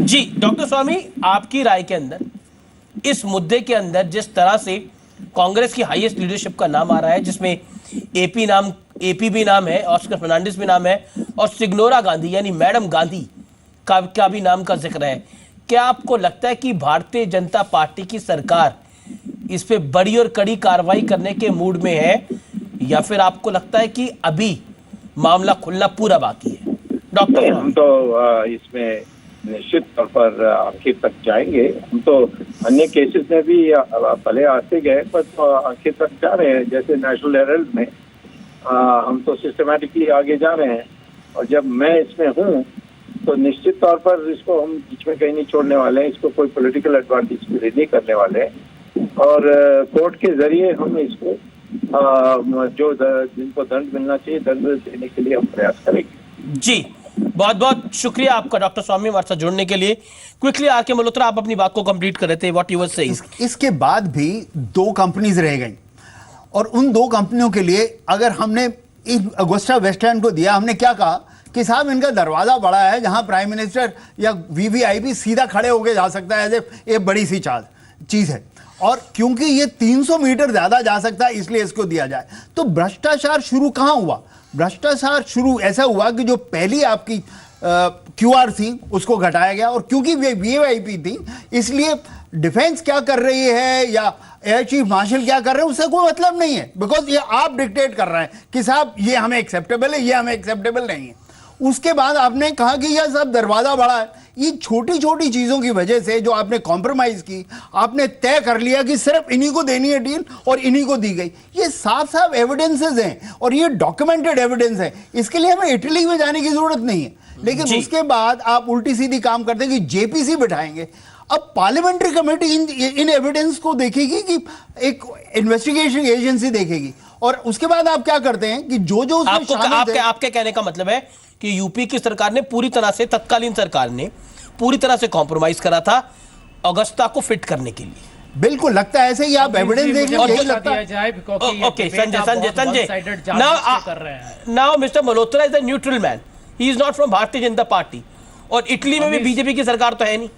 जी doctor स्वामी, आपकी राय के अंदर इस मुद्दे के अंदर जिस तरह से कांग्रेस की हाईएस्ट लीडरशिप का नाम आ रहा है, जिसमें एपी भी नाम है, ऑस्कर फर्नांडिस भी नाम है, और सिग्नोरा गांधी यानी मैडम गांधी का भी नाम का जिक्र है, क्या आपको लगता है कि भारतीय जनता पार्टी की सरकार इस पे बड़ी और कड़ी कार्रवाई करने के मूड में है, या फिर आपको लगता है कि अभी मामला खुलना पूरा बाकी है? डॉक्टर, हम तो इसमें निश्चित तौर पर आखिर तक जाएंगे। हम तो अन्य केसेस में भी पहले आते गए, पर तो आखिर तक जा रहे हैं। जैसे नेशनल हेराल्ड में हम तो सिस्टमैटिकली आगे जा रहे हैं, और जब मैं इसमें हूँ तो निश्चित तौर पर इसको हम बीच में कहीं नहीं छोड़ने वाले हैं। इसको कोई पॉलिटिकल एडवांटेज के लिए नहीं करने वाले हैं, और कोर्ट के जरिए हम इसको जो जिनको दंड मिलना चाहिए दंड देने के लिए हम प्रयास करेंगे। जी बहुत बहुत शुक्रिया आपका डॉक्टर स्वामी हमारे साथ जुड़ने के लिए। क्विकली आरके मल्होत्रा, आप अपनी बात को कंप्लीट कर रहे थे, व्हाट यू वर सेइंग। इसके बाद भी 2 कंपनीज रह गई, और उन 2 कंपनियों के लिए अगर हमने अगुस्टा वेस्टलैंड को दिया, हमने क्या कहा कि साहब इनका दरवाजा बड़ा है जहां प्राइम मिनिस्टर या वीवीआईपी सीधा खड़े होके जा सकता है, ये बड़ी सी चीज है, और क्योंकि ये 300 मीटर ज्यादा जा सकता है इसलिए इसको दिया जाए। तो भ्रष्टाचार शुरू कहां हुआ? भ्रष्टाचार शुरू ऐसा हुआ कि जो पहली आपकी क्यूआर थी उसको घटाया गया, और क्योंकि वे वीवीआईपी थी इसलिए डिफेंस क्या कर रही है या एयर चीफ मार्शल क्या कर रहे हैं उससे कोई मतलब नहीं है, बिकॉज ये आप डिक्टेट कर रहे हैं कि साहब ये हमें एक्सेप्टेबल है, ये हमें एक्सेप्टेबल नहीं है। उसके बाद आपने कहा कि यह सब दरवाजा बड़ा है। ये छोटी छोटी चीजों की वजह से जो आपने कॉम्प्रोमाइज की, आपने तय कर लिया कि सिर्फ इन्हीं को देनी है डील और इन्हीं को दी गई। ये साफ साफ एविडेंसेस हैं और ये डॉक्यूमेंटेड एविडेंस है। इसके लिए हमें इटली में जाने की जरूरत नहीं है। लेकिन उसके बाद आप उल्टी सीधी काम करते हैं कि जेपीसी बिठाएंगे। अब पार्लियामेंट्री कमेटी इन एविडेंस को देखेगी कि एक इन्वेस्टिगेशन एजेंसी देखेगी, और उसके बाद आप क्या करते हैं कि जो आपके कहने का मतलब है कि यूपी की सरकार ने पूरी तरह से, तत्कालीन सरकार ने पूरी तरह से कॉम्प्रोमाइज करा था अगस्ता को फिट करने के लिए। बिल्कुल लगता है ऐसे ही। आप एविडेंस देख लीजिए, यही लगता है। Okay Sanjay now mister Malhotra is a neutral man, he is not from Bharatiya Janata party, और इटली में भी बीजेपी की सरकार तो है नहीं।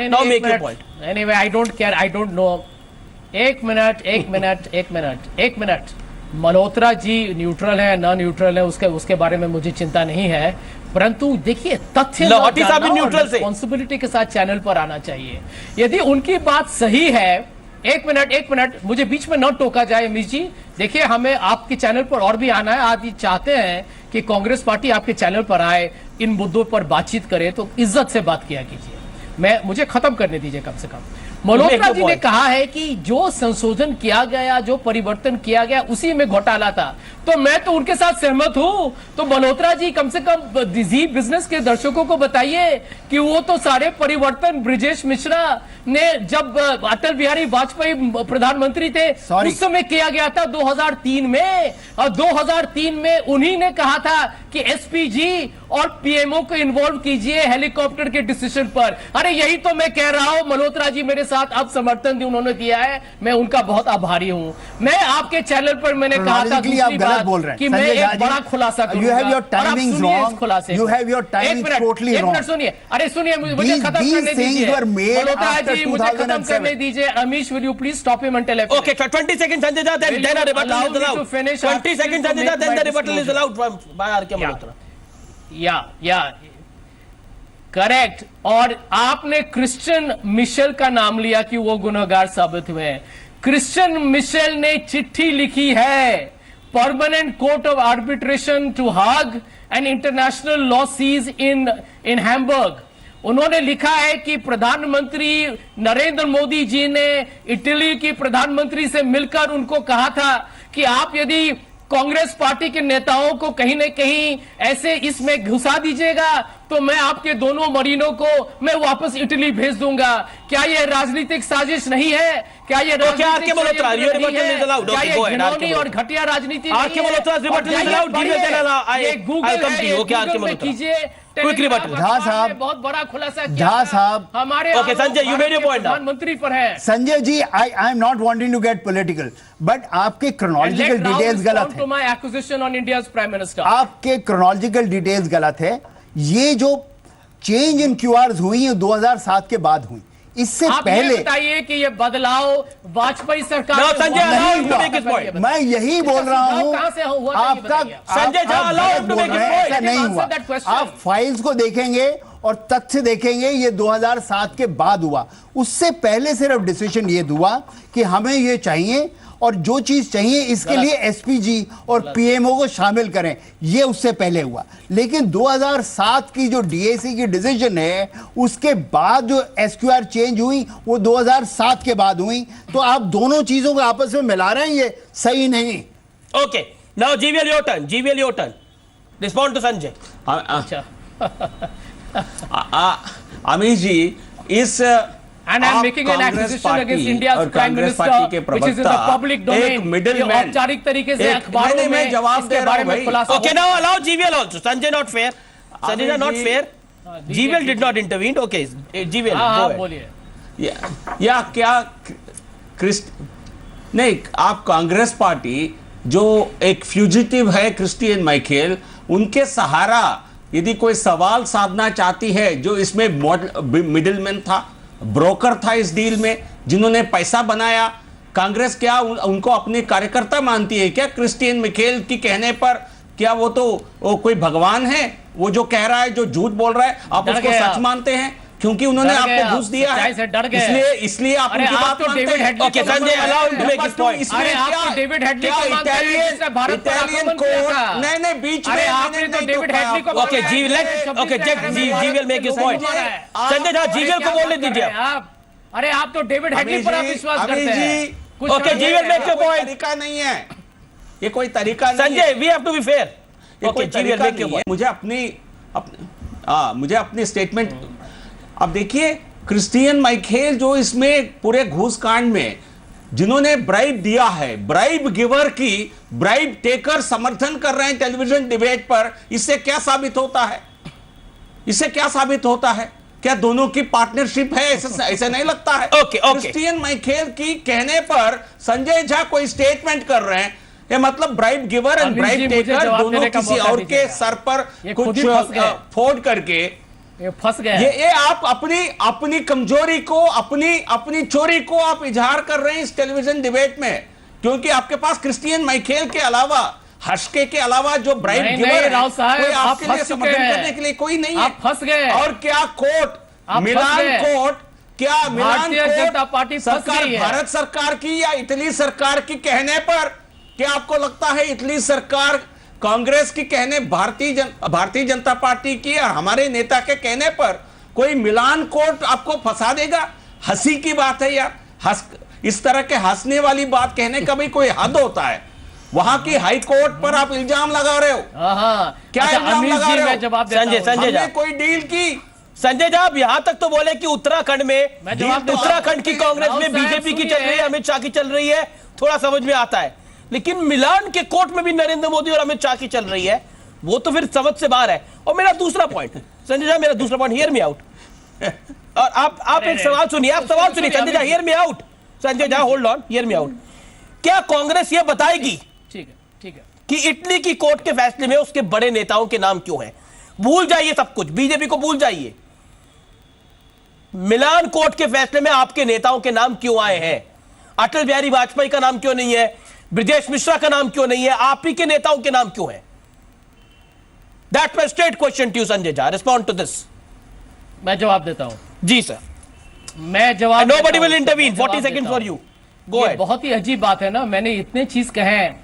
Now make your point. Anyway I don't care, I don't know. एक मिनट मल्होत्रा जी न्यूट्रल है ना न्यूट्रल है उसके बारे में मुझे चिंता नहीं है, परंतु देखिए तथ्य रिस्पॉन्सिबिलिटी के साथ चैनल पर आना चाहिए। यदि उनकी बात सही है, एक मिनट मुझे बीच में न टोका जाए अमीश जी। देखिए हमें आपके चैनल पर और भी आना है। आप चाहते हैं कि कांग्रेस पार्टी आपके चैनल पर आए, इन मुद्दों पर बातचीत करे, तो इज्जत से बात किया कीजिए। मुझे खत्म करने दीजिए कम से कम। मल्होत्रा जी ने कहा है कि जो संशोधन किया गया, जो परिवर्तन किया गया, उसी में घोटाला था, तो मैं तो उनके साथ सहमत हूं। तो मल्होत्रा जी कम से कम जी बिजनेस के दर्शकों को बताइए कि वो तो सारे परिवर्तन ब्रिजेश मिश्रा ने जब अटल बिहारी वाजपेयी प्रधानमंत्री थे उस समय किया गया था 2003 में, और 2003 में उन्हीं ने कहा था कि एसपीजी और पीएमओ को इन्वॉल्व कीजिए हेलीकॉप्टर के डिसीजन पर। अरे यही तो मैं कह रहा हूं। मल्होत्रा जी मेरे साथ अब समर्थन उन्होंने दिया है, मैं उनका बहुत आभारी हूं। मैं आपके चैनल पर मैंने कहा था दूसरी बात कि मैं एक बड़ा खुलासा करूंगा। You have your timing totally wrong. सुनिए, अरे सुनिए, मुझे खत्म करने दीजिए। मल्होत्रा जी मुझे खत्म करने दीजिए। Amish will you please stop him until Okay, 20 seconds Sanjay Jha, then a rebuttal is allowed. 20 seconds Sanjay Jha, then the rebuttal is allowed by R.K. Malhotra. या करेक्ट। और आपने क्रिश्चियन मिशेल का नाम लिया कि वो गुनहगार साबित हुए हैं। क्रिश्चियन मिशेल ने चिट्ठी लिखी है permanent court of arbitration to Hague and international law seas in Hamburg. उन्होंने लिखा है कि प्रधानमंत्री नरेंद्र मोदी जी ने इटली की प्रधानमंत्री से मिलकर उनको कहा था कि आप यदि कांग्रेस पार्टी के नेताओं को कहीं न कहीं ऐसे इसमें घुसा दीजिएगा तो मैं आपके दोनों मरीनों को मैं वापस इटली भेज दूंगा। क्या ये राजनीतिक साजिश नहीं है? क्या ये राजनीतिक और घटिया राजनीति गूगल कीजिए। बहुत बड़ा खुलासा झा साहब हमारे प्रधानमंत्री पर है। Sanjay ji, I am not wanting to get political, but आपके क्रोनोलॉजिकल डिटेल्स गलत है। आपके क्रोनोलॉजिकल डिटेल्स गलत है। ये जो चेंज इन क्यूआर्स हुई है 2007 के बाद हुई, इससे आप पहले ये बताइए कि ये बदलाव वाजपेयी सरकार में संजय, हुआ allow him to नहीं make his हुआ? point. मैं यही बोल रहा हूं, कहां से हुआ था ये आपका बताइए। Sanjay Jha, allow him to make his point. ऐसा नहीं हुआ। Answer that question. आप फाइल्स को देखेंगे और तथ्य देखेंगे, ये 2007 के बाद हुआ। उससे पहले सिर्फ डिसीजन ये हुआ कि हमें ये चाहिए और जो चीज चाहिए इसके लिए एसपीजी और पीएमओ को शामिल करें, ये उससे पहले हुआ। लेकिन 2007 की जो डीएसी की डिसीजन है उसके बाद जो एसक्यूआर चेंज हुई वो 2007 के बाद हुई। तो आप दोनों चीजों को आपस में मिला रहे हैं, ये सही नहीं। Okay, now G V L your turn, respond to Sanjay. अच्छा अमित जी, इस And I'm making an accusation against India's Prime Minister, which is in the public domain. ये औपचारिक तरीके से अखबारों में जवाब इसके बारे में खुलासा। Okay, now allow GVL also. Sanjay not fair. Sanjay not fair. GVL did not intervene. Okay, GVL. हाँ go ahead. बोलिए। या क्या नहीं, आप कांग्रेस पार्टी जो एक फ्यूजिटिव है क्रिस्टियन माइकेल, उनके सहारा यदि कोई सवाल साधना चाहती है, जो इसमें मिडिलमैन था, ब्रोकर था इस डील में, जिन्होंने पैसा बनाया, कांग्रेस क्या उनको अपने कार्यकर्ता मानती है क्या? क्रिस्टियन माइकेल की कहने पर क्या वो कोई भगवान है? वो जो कह रहा है, जो झूठ बोल रहा है, आप उसको सच मानते हैं क्योंकि उन्होंने आपको घूस दिया है, इसलिए आप उनकी बात मानते हैं। Okay Sanjay, allow him to make his point. अरे आप तो डेविड हेडली को मानते हैं जिसने भारत पर आक्रमण किया था। नहीं, बीच में आपने तो डेविड हेडली को Okay, GVL make his point. Sanjay Jha, GVL को बोलने दीजिए आप। अरे आप तो डेविड हेडली पर विश्वास करते हैं। Okay, GVL make your point. तरीका नहीं है, ये कोई तरीका नहीं है। Sanjay, we have to be fair. Okay, GVL make your point. मुझे अपनी स्टेटमेंट, अब देखिए क्रिस्टियन माइकेल जो इसमें पूरे घूस कांड में जिन्होंने ब्राइब दिया है, ब्राइब गिवर की ब्राइब टेकर समर्थन कर रहे हैं टेलीविजन डिबेट पर, इससे क्या साबित होता है? इससे क्या साबित होता है? क्या दोनों की पार्टनरशिप है? ऐसे नहीं लगता है। क्रिस्टियन माइकेल की कहने पर संजय झा कोई स्टेटमेंट कर रहे हैं, ये मतलब bribe giver and bribe taker दोनों किसी और के सर पर कुछ फोड़ करके ये फंस गए। ये आप अपनी कमजोरी को, अपनी चोरी को आप इजहार कर रहे हैं इस टेलीविजन डिबेट में, क्योंकि आपके पास क्रिस्टियन माइकेल के अलावा, हर्षके के अलावा जो ब्राइब गिवर है, कोई आपके लिए समर्थन करने के लिए कोई नहीं है। आप फंस गए। और क्या मिलान जनता पार्टी सरकार, भारत सरकार की या इटली सरकार की कहने पर, क्या आपको लगता है इटली सरकार कांग्रेस की कहने, भारतीय जनता पार्टी की और हमारे नेता के कहने पर कोई मिलान कोर्ट आपको फंसा देगा? हंसी की बात है यार, इस तरह के हंसने वाली बात कहने का भी कोई हद होता है? वहां की हाई कोर्ट पर आप इल्जाम लगा रहे हो। क्या इल्जाम लगा रहे हो? संजय झा, कोई डील की? संजय झा, आप यहां तक तो बोले कि उत्तराखंड की कांग्रेस में बीजेपी की चल रही है, अमित शाह की चल रही है, थोड़ा समझ में आता है। लेकिन मिलान के कोर्ट में भी नरेंद्र मोदी और अमित शाह की चल रही है, वो तो फिर समझ से बाहर है। और मेरा दूसरा पॉइंट, संजय झा, मेरा दूसरा पॉइंट, हियर मी आउट। और आप एक सवाल सुनिए, Sanjay Jha, hear me out. Sanjay Jha, hold on, hear me out. क्या कांग्रेस ये बताएगी ठीक है कि इटली की कोर्ट के फैसले में उसके बड़े नेताओं के नाम क्यों हैं? भूल जाइए सब कुछ, बीजेपी को भूल जाइए। मिलान कोर्ट के फैसले में आपके नेताओं के नाम क्यों आए हैं? अटल बिहारी वाजपेयी का नाम क्यों नहीं है? ब्रजेश मिश्रा का नाम क्यों नहीं है? आप ही के नेताओं के नाम क्यों है? That was straight question to you Sanjay Jha, respond to this. मैं जवाब देता हूं। जी सर, मैं जवाब, nobody will intervene, 40 second for you, go ahead. बहुत ही अजीब बात है ना, मैंने इतने चीज कहे हैं,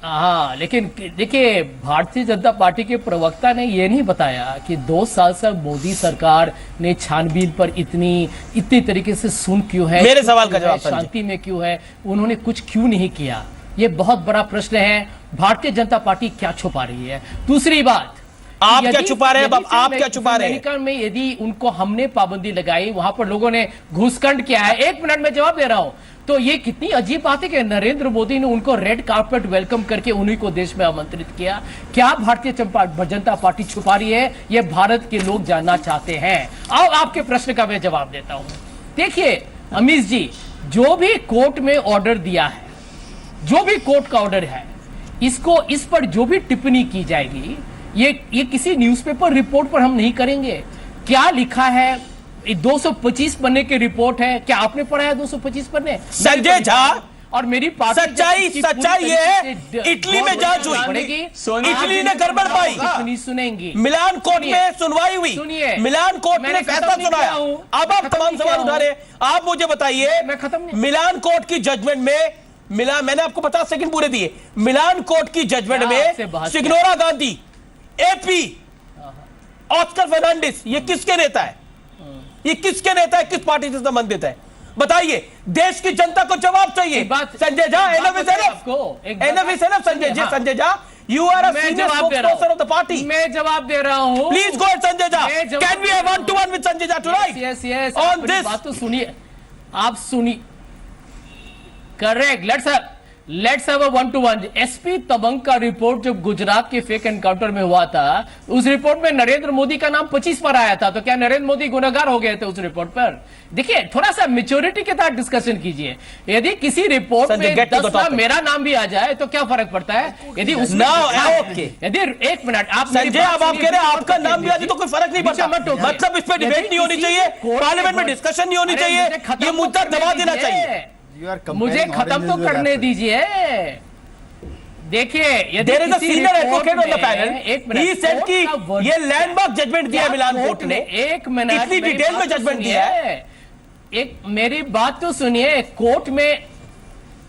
हाँ, लेकिन देखिए भारतीय जनता पार्टी के प्रवक्ता ने यह नहीं बताया कि 2 साल से मोदी सरकार ने छानबीन पर इतनी तरीके से सुन क्यों है, मेरे सवाल का जवाब शांति में क्यों है, उन्होंने कुछ क्यों नहीं किया? ये बहुत बड़ा प्रश्न है। भारतीय जनता पार्टी क्या छुपा रही है? दूसरी बात, आप क्या छुपा रहे हैं? आप क्या छुपा रहे हैं? अमेरिका में यदि उनको हमने पाबंदी लगाई, वहां पर लोगों ने घूसखंड किया है, 1 मिनट में जवाब दे रहा हूं, तो ये कितनी अजीब बात है कि नरेंद्र मोदी ने उनको रेड कार्पेट वेलकम करके उन्हीं को देश में आमंत्रित किया। क्या भारतीय जनता पार्टी छुपा रही है? ये भारत के लोग जानना चाहते हैं। आओ आपके प्रश्न का मैं जवाब देता हूं। देखिए अमित जी, जो भी कोर्ट में ऑर्डर दिया है, जो भी कोर्ट का ऑर्डर है, इस पर जो भी टिप्पणी की जाएगी, ये किसी न्यूज़पेपर रिपोर्ट पर हम नहीं करेंगे। क्या लिखा है? 225 पन्ने की रिपोर्ट है, क्या आपने पढ़ा है 225 पन्ने? संजय झा, और मेरी पार्टी सच्चाई ये है, इटली में जांच हुई, इटली ने गड़बड़ पाई, सुनेंगी, मिलान कोर्ट में सुनवाई हुई, मिलान कोर्ट ने फैसला सुनाया। अब आप तमाम सवाल उठा रहे हैं। आप मुझे बताइए, मिलान कोर्ट की जजमेंट में मैंने आपको 50 सेकंड पूरे दिए, मिलान कोर्ट की जजमेंट में सिग्नोरा गांधी, एपी, ऑस्कर फर्नांडिस, ये किसके नेता है? ये किसके नेता है? किस पार्टी से संबंधित है? बताइए, देश की जनता को जवाब चाहिए। Sanjay Jha, Sanjay Jha, you are a senior spokesperson of the party. मैं जवाब दे रहा हूं। Please go ahead Sanjay Jha. Can we have 1-to-1 with Sanjay Jha tonight? Yes on this बात तो सुनिए, आप सुनिए। Correct, let's have a 1-to-1। SP तबंग का रिपोर्ट जब गुजरात के फेक एनकाउंटर में हुआ था, उस रिपोर्ट में नरेंद्र मोदी का नाम 25 पर आया था, तो क्या नरेंद्र मोदी गुनहगार हो गए थे उस रिपोर्ट पर? देखिए, थोड़ा सा मैच्योरिटी के साथ डिस्कशन कीजिए। यदि किसी रिपोर्ट में 10 बार मेरा नाम भी आ जाए तो क्या फर्क पड़ता है? यदि उसमें यदि एक मिनट आप संजय, अब आप कह रहे हैं आपका नाम भी आ जाए तो कोई फर्क नहीं पड़ता, मतलब इस पर डिबेट नहीं होनी चाहिए, पार्लियामेंट में डिस्कशन नहीं होनी चाहिए, ये मुद्दा दबा देना चाहिए। मुझे खत्म तो करने दीजिए। देखिए, there is a senior advocate on the panel, he said कि ये लैंडमार्क जजमेंट दिया है मिलान कोर्ट ने। एक मिनट, इतनी डिटेल में जजमेंट दिया है। एक मेरी बात तो सुनिए। कोर्ट में,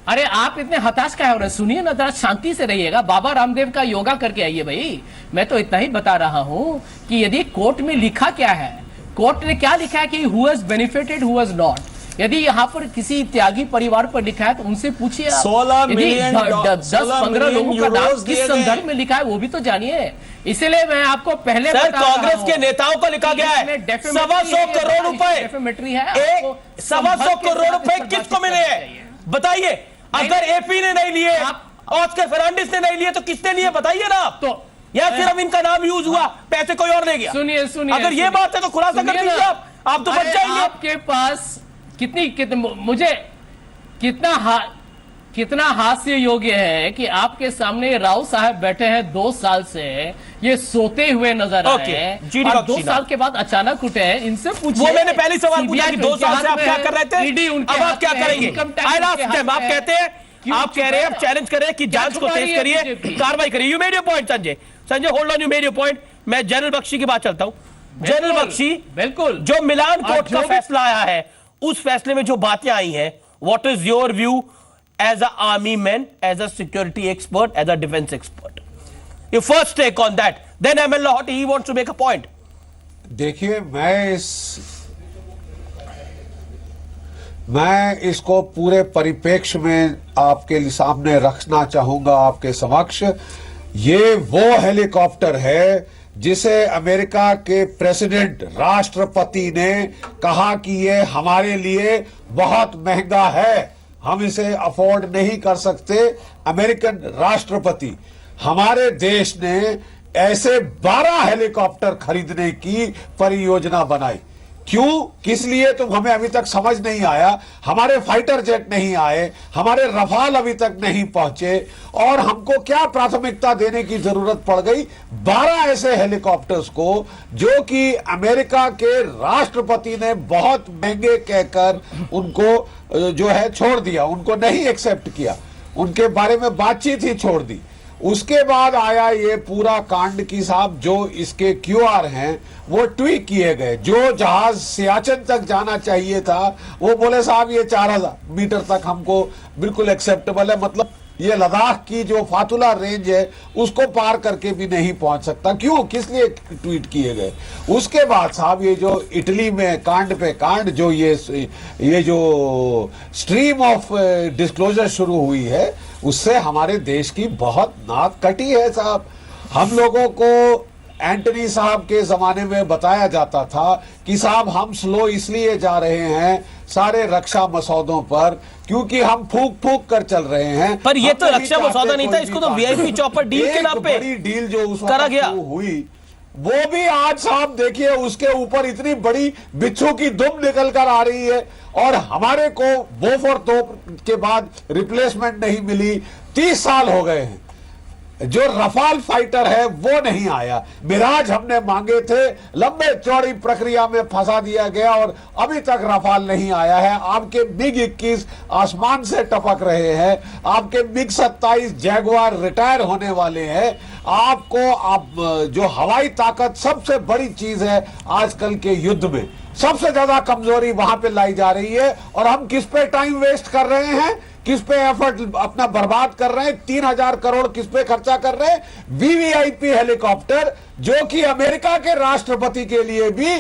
अरे आप इतने हताश क्या हो रहे? सुनिए ना, जरा शांति से रहिएगा। बाबा रामदेव का योगा करके आइए भाई। मैं तो इतना ही बता रहा हूं कि यदि कोर्ट में लिखा क्या है, कोर्ट ने क्या लिखा है कि who has benefited, who has not. यदि यहाँ पर किसी त्यागी परिवार पर लिखा है तो उनसे पूछिए। 16 मिलियन 10-15 लोगों का नाम किस संदर्भ में लिखा है वो भी तो जानिए। इसलिए मैं आपको पहले सर, कांग्रेस के नेताओं को लिखा गया है 125 करोड़ रुपए, 125 करोड़ रुपए किसको मिले हैं? बताइए। अगर एपी ने नहीं लिए, ऑस्कर फर्नांडिस ने नहीं लिए, तो किसने लिए? बताइए ना आप। तो या सिर्फ इनका नाम यूज हुआ, पैसे कोई और ले गया? सुनिए, अगर ये बात है तो खुलासा कर दीजिए। आप तो बच जाएंगे। आपके पास मुझे कितना हास्य योग्य है कि आपके सामने राव साहब बैठे हैं 2 साल से, ये सोते हुए नजर आए और 2 साल के बाद अचानक उठे हैं। इनसे पूछिए। वो मैंने पहले सवाल पूछा कि 2 साल से आप क्या कर रहे थे, अब आप क्या करेंगे? आप कहते हैं, आप कह रहे हैं, आप चैलेंज कर रहे हैं कि जांच को तेज करिए, कार्रवाई करिए। You made your point Sanjay, hold on, you made your point. मैं जनरल बख्शी की बात चलता हूं। जनरल बख्शी, बिल्कुल, जो मिलान कोर्ट का फैसला आया है, उस फैसले में जो बातें आई हैं, what is your view as a army man, as a security expert, as a defence expert? Your first take on that, then M L Lahoti he wants to make a point. देखिए, मैं इसको पूरे परिप्रेक्ष्य में आपके सामने रखना चाहूंगा आपके समक्ष। ये वो हेलीकॉप्टर है जिसे अमेरिका के प्रेसिडेंट, राष्ट्रपति ने कहा कि ये हमारे लिए बहुत महंगा है, हम इसे अफोर्ड नहीं कर सकते। अमेरिकन राष्ट्रपति, हमारे देश ने ऐसे 12 हेलीकॉप्टर खरीदने की परियोजना बनाई। क्यों, किस लिए, तो हमें अभी तक समझ नहीं आया। हमारे फाइटर जेट नहीं आए, हमारे रफाल अभी तक नहीं पहुंचे, और हमको क्या प्राथमिकता देने की जरूरत पड़ गई? 12 ऐसे हेलीकॉप्टर्स को जो कि अमेरिका के राष्ट्रपति ने बहुत महंगे कहकर उनको जो है छोड़ दिया, उनको नहीं एक्सेप्ट किया, उनके बारे में बातचीत ही छोड़ दी। उसके बाद आया ये पूरा कांड की साहब, जो इसके क्यूआर हैं वो ट्वीट किए गए। जो जहाज सियाचिन तक जाना चाहिए था वो बोले साहब ये 4000 मीटर तक हमको बिल्कुल एक्सेप्टेबल है, मतलब ये लद्दाख की जो फातुला रेंज है उसको पार करके भी नहीं पहुंच सकता। क्यों, किस लिए ट्वीट किए गए? उसके बाद साहब ये जो इटली में कांड पे कांड, जो ये जो स्ट्रीम ऑफ डिस्क्लोजर शुरू हुई है, उससे हमारे देश की बहुत नाक कटी है साहब। हम लोगों को एंटनी साहब के जमाने में बताया जाता था कि साहब हम स्लो इसलिए जा रहे हैं सारे रक्षा मसौदों पर क्योंकि हम फूक फूक कर चल रहे हैं। पर ये तो रक्षा मसौदा नहीं था, इसको तो वीआईपी चॉपर डील के नाम पे बड़ी डील जो उस करा गया हुई, वो भी आज साहब देखिए उसके ऊपर इतनी बड़ी बिच्छू की दुम निकल कर आ रही है, और हमारे को बोफोर तोप के बाद रिप्लेसमेंट नहीं मिली। 30 साल हो गए हैं। जो रफाल फाइटर है वो नहीं आया। मिराज हमने मांगे थे, लंबे चौड़ी प्रक्रिया में फंसा दिया गया और अभी तक रफाल नहीं आया है। आपके मिग 21 आसमान से टपक रहे हैं, आपके मिग 27 जैगुआर रिटायर होने वाले हैं। आपको जो हवाई ताकत सबसे बड़ी चीज है आजकल के युद्ध में, सबसे ज्यादा कमजोरी वहां पे लाई जा रही है। और हम किस पे टाइम वेस्ट कर रहे हैं, किस पे एफर्ट अपना बर्बाद कर रहे हैं, 3000 करोड़ किस पे खर्चा कर रहे हैं? वीवीआईपी हेलीकॉप्टर जो कि अमेरिका के राष्ट्रपति के लिए भी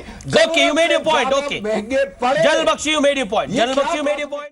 महंगे पड़े। जल Bakshi, you made your point.